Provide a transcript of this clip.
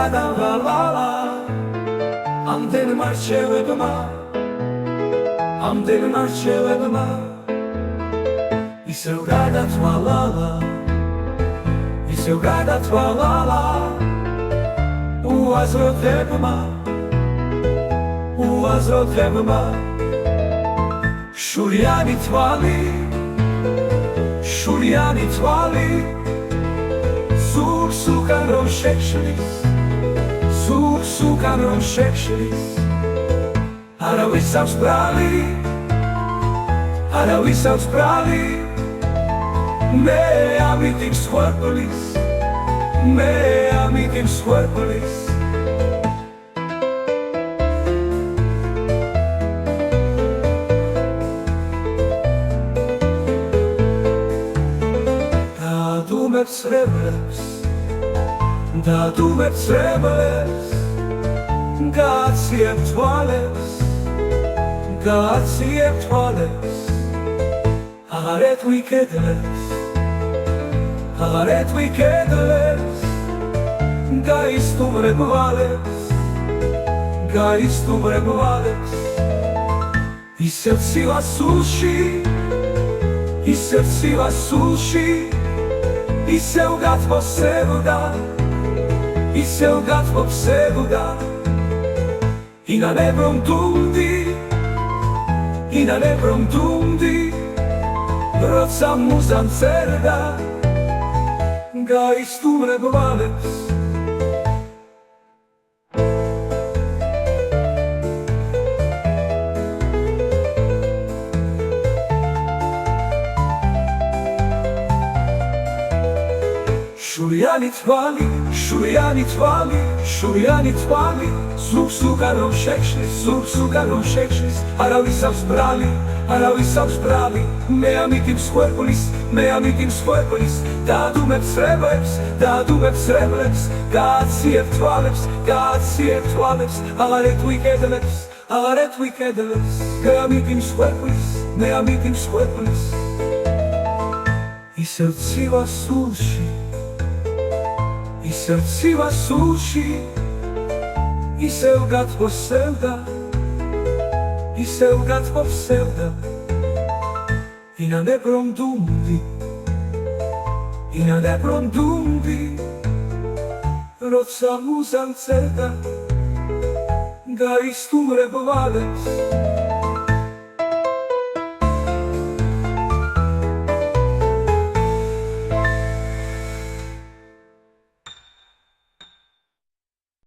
გადავალალა ამდენმა რჩევებმა ისევ გადათვალალა უაზროთებმა შურიანი თვალი სურს უკან რომ შეშლის არავის აქვს ბრალი მე ამიტომ სხვერპლის დადუმებს რემლებს გააციებ თვალებს აღარეთ ვიკედლებს გაისტუმრებვალებს ისევ სივასულში ისევ გათმოსევდა ინანებ რომ დუმდი როცა მუზამ წერდა გაისტუმრებვალებს შურიანი თვალი სურს უკან რომ შეშლის არავის აქვს ბრალი მე ამიტომ სხვერპლის დადუმებს რემლებს გააციებ თვალებს აღარეთ ვიკედლებს მე ამიტომ სხვერპლის ისევ ცივასულში ისევ გათმოსევდა ინანებ რომ დუმდი როცა მუზამ წერდა გაისტუმრებვალებს